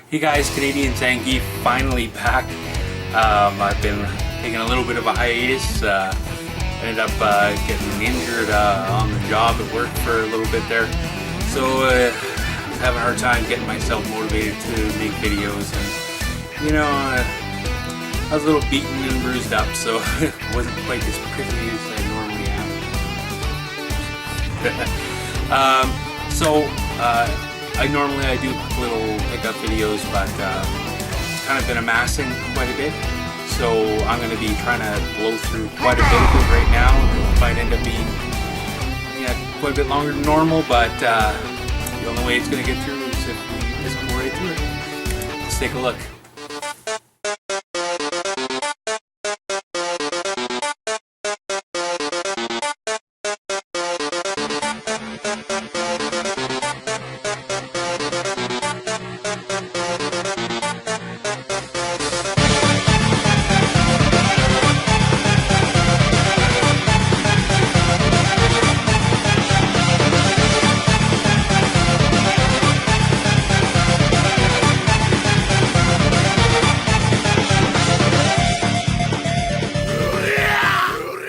Hey guys, Canadian Zangief finally back. I've been taking a little bit of a hiatus. Ended up getting injured on the job at work for a little bit there. So I was having a hard time getting myself motivated to make videos. And you know, I was a little beaten and bruised up, so it wasn't quite as pretty as I normally am. I do little pickup videos, but kind of been amassing quite a bit. So I'm going to be trying to blow through quite a bit of it right now. It might end up being quite a bit longer than normal, but the only way it's going to get through is if we just go right through it. Let's take a look.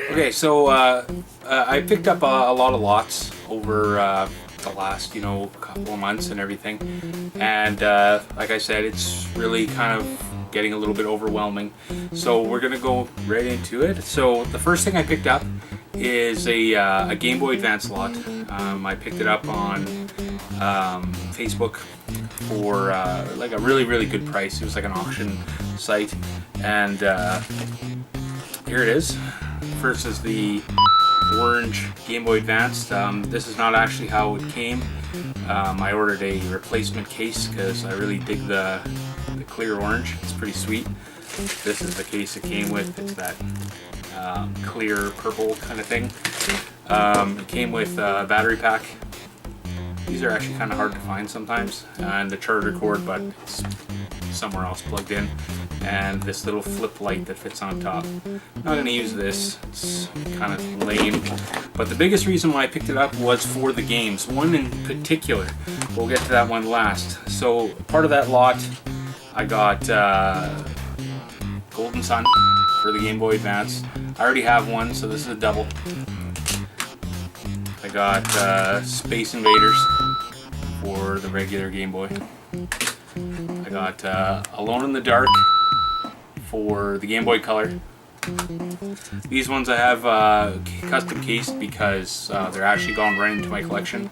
Okay, so I picked up a lot of lots over the last, couple of months and everything, and like I said, it's really kind of getting a little bit overwhelming. So we're gonna go right into it. So the first thing I picked up is a Game Boy Advance lot. I picked it up on Facebook for like a really good price. It was like an auction site, and here it is. First is the orange Game Boy Advance. This is not actually how it came. I ordered a replacement case because I really dig the clear orange. It's pretty sweet. This is the case it came with. It's that clear purple kind of thing. It came with a battery pack. These are actually kind of hard to find sometimes, and the charger cord, but it's somewhere else plugged in, and this little flip light that fits on top. I'm not going to use this, it's kind of lame, but the biggest reason why I picked it up was for the games, one in particular. We'll get to that one last. So part of that lot, I got Golden Sun for the Game Boy Advance. I already have one, so this is a double. I got Space Invaders for the regular Game Boy. I got Alone in the Dark for the Game Boy Color. These ones I have custom cased because they're actually gone right into my collection.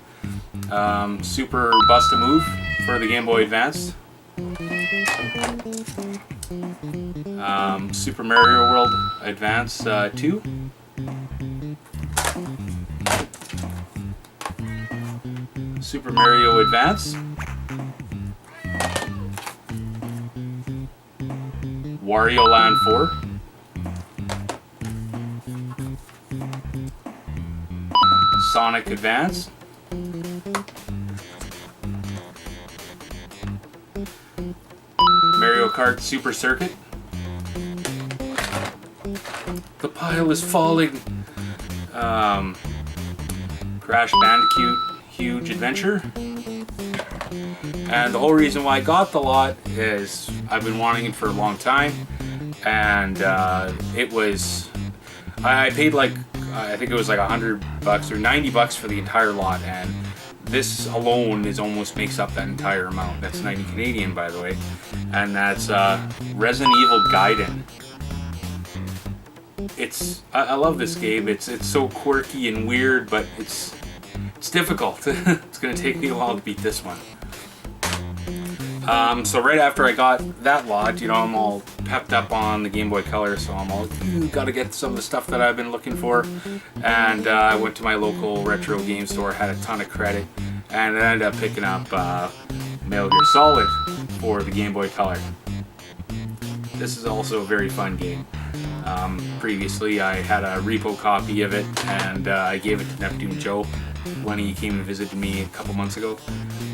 Super Bust-A-Move for the Game Boy Advance. Super Mario World Advance 2. Super Mario Advance. Wario Land 4. Sonic Advance. Mario Kart Super Circuit. The pile is falling. Crash Bandicoot Huge Adventure. And the whole reason why I got the lot is I've been wanting it for a long time, and it was, I paid like, I think it was like $100 or $90 for the entire lot, and this alone almost makes up that entire amount. That's 90 Canadian, by the way, and that's Resident Evil Gaiden. I love this game. It's so quirky and weird, but it's difficult. It's gonna take me a while to beat this one. So right after I got that lot, I'm all pepped up on the Game Boy Color, so I'm all, gotta get some of the stuff that I've been looking for. And I went to my local retro game store, had a ton of credit, and I ended up picking up Metal Gear Solid for the Game Boy Color. This is also a very fun game. Previously I had a repo copy of it, and I gave it to Neptune Joe when he came and visited me a couple months ago.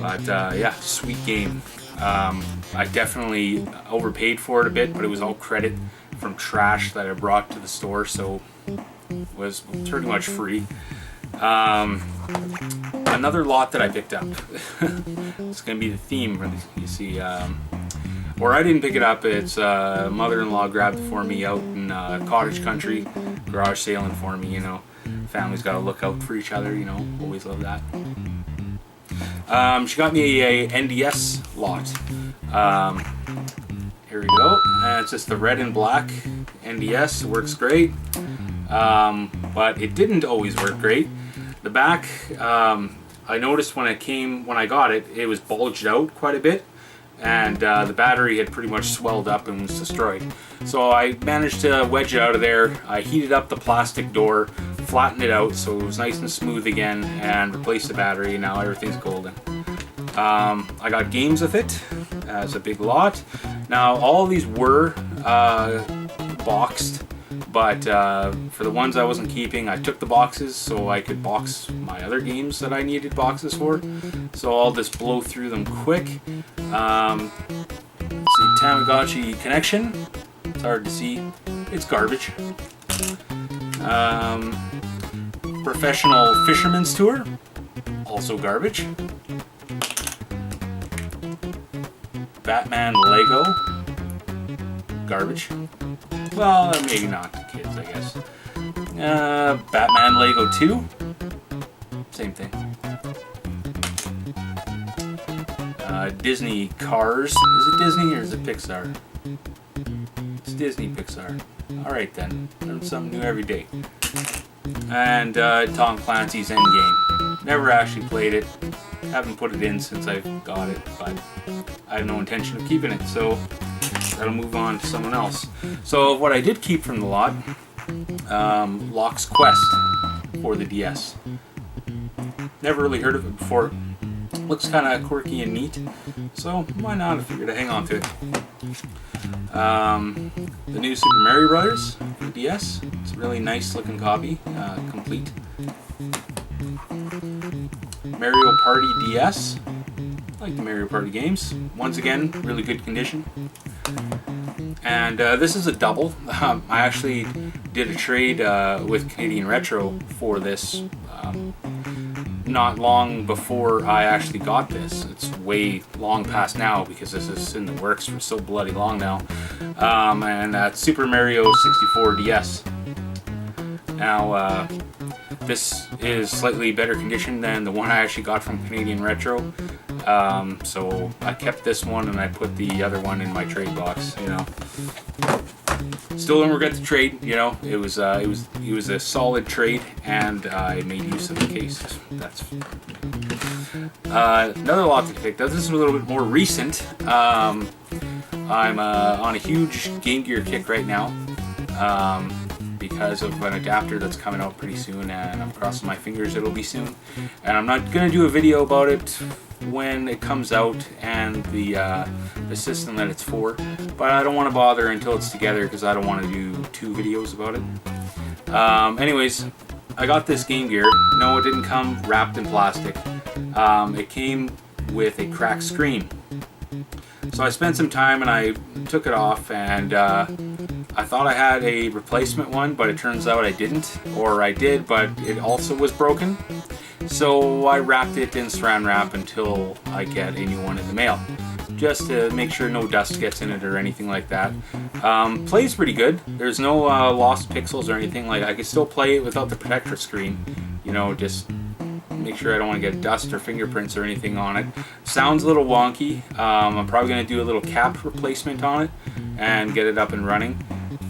But yeah, sweet game. I definitely overpaid for it a bit, but it was all credit from trash that I brought to the store, so it was pretty much free. another lot that I picked up. It's going to be the theme for this, you see. Or I didn't pick it up, it's mother-in-law grabbed it for me out in cottage country, garage sailing for me, you know. Family's got to look out for each other, you know, always love that. She got me a NDS lot. Here we go. And it's just the red and black NDS. It works great. But it didn't always work great. The back, I noticed when I got it, it was bulged out quite a bit. And the battery had pretty much swelled up and was destroyed. So I managed to wedge it out of there. I heated up the plastic door, flattened it out so it was nice and smooth again, and replaced the battery, and now everything's golden. I got games with it as a big lot. Now all of these were boxed, but for the ones I wasn't keeping, I took the boxes so I could box my other games that I needed boxes for. So I'll just blow through them quick. Let's see, Tamagotchi Connection. It's hard to see. It's garbage. Professional Fisherman's Tour. Also garbage. Batman Lego. Garbage. Well, maybe not kids, I guess. Batman Lego 2. Same thing. Disney Cars. Is it Disney or is it Pixar? It's Disney Pixar. Alright then. Learn something new every day. And Tom Clancy's Endgame. Never actually played it. Haven't put it in since I got it, but I have no intention of keeping it, so that'll move on to someone else. So what I did keep from the lot, Locke's Quest for the DS. Never really heard of it before. Looks kind of quirky and neat, so why not? I figured to hang on to it. The new Super Mario Brothers for the DS. It's a really nice looking copy, complete. Mario Party DS. I like the Mario Party games. Once again, really good condition. And this is a double. I actually did a trade with Canadian Retro for this not long before I actually got this. It's way long past now because this is in the works for so bloody long now. And that's Super Mario 64 DS. Now, this is slightly better condition than the one I actually got from Canadian Retro. So I kept this one and I put the other one in my trade box, you know. Still don't regret the trade, you know. It was a solid trade, and I made use of the case. That's another lot that I picked up. This is a little bit more recent. I'm on a huge Game Gear kick right now. Because of an adapter that's coming out pretty soon, and I'm crossing my fingers it'll be soon. And I'm not going to do a video about it when it comes out and the system that it's for, but I don't want to bother until it's together because I don't want to do 2 videos about it. Anyways, I got this Game Gear. No, it didn't come wrapped in plastic. It came with a cracked screen. So I spent some time and I took it off, and I thought I had a replacement one, but it turns out I didn't. Or I did, but it also was broken. So I wrapped it in saran wrap until I get a new one in the mail, just to make sure no dust gets in it or anything like that. Plays pretty good. There's no lost pixels or anything. Like, I can still play it without the protector screen, you know, just make sure I don't want to get dust or fingerprints or anything on it. Sounds a little wonky. I'm probably going to do a little cap replacement on it and get it up and running.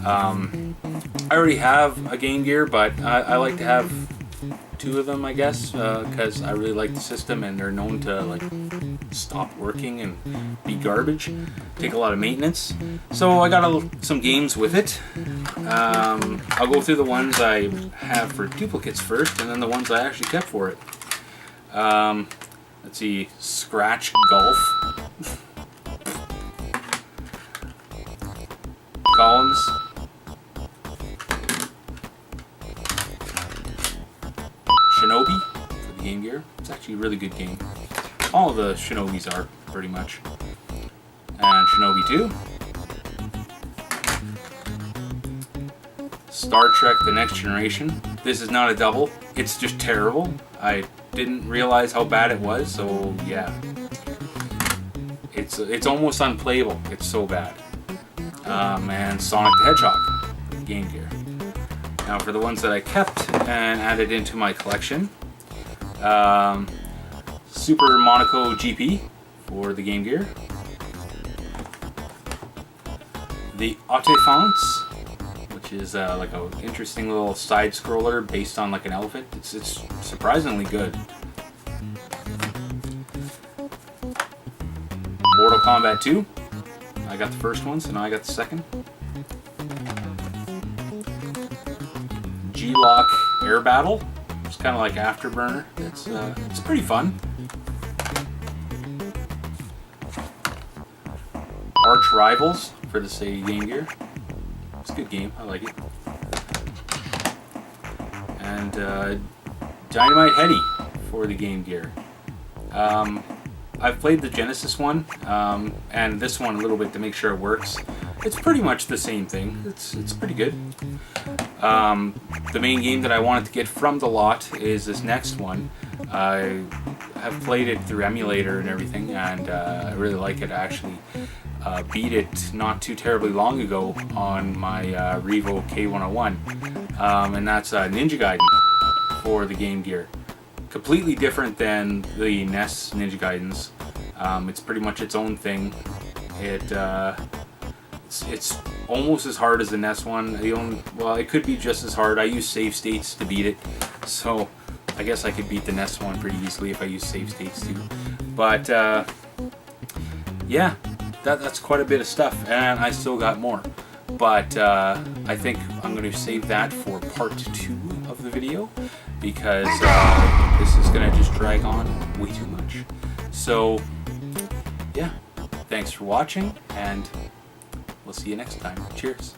I already have a Game Gear, but I like to have 2 of them, I guess, because I really like the system, and they're known to like stop working and be garbage, take a lot of maintenance. So I got some games with it. I'll go through the ones I have for duplicates first, and then the ones I actually kept for it. Let's see, Scratch Golf, Columns, Shinobi for the Game Gear. It's actually a really good game. All of the Shinobis are, pretty much. And Shinobi 2. Star Trek The Next Generation. This is not a double. It's just terrible. I didn't realize how bad it was, so yeah. It's almost unplayable. It's so bad. And Sonic the Hedgehog, Game Gear. Now for the ones that I kept and added into my collection, Super Monaco GP for the Game Gear, the Autofons, which is like an interesting little side scroller based on like an elephant. It's surprisingly good. Mortal Kombat 2. I got the first one, so now I got the second. G-Lock Air Battle. It's kind of like Afterburner. It's pretty fun. Arch Rivals for the Sega Game Gear. It's a good game. I like it. And Dynamite Headdy for the Game Gear. I've played the Genesis one and this one a little bit to make sure it works. It's pretty much the same thing. It's pretty good. The main game that I wanted to get from the lot is this next one. I have played it through emulator and everything, and I really like it. I actually beat it not too terribly long ago on my Revo K101, and that's Ninja Gaiden for the Game Gear. Completely different than the NES Ninja Gaidens. It's pretty much its own thing. It's almost as hard as the NES one. Well, it could be just as hard. I use save states to beat it, so I guess I could beat the NES one pretty easily if I use save states too. But yeah, that's quite a bit of stuff, and I still got more. But I think I'm going to save that for part 2 of the video, because this is going to just drag on way too much. So yeah, thanks for watching, and we'll see you next time. Cheers.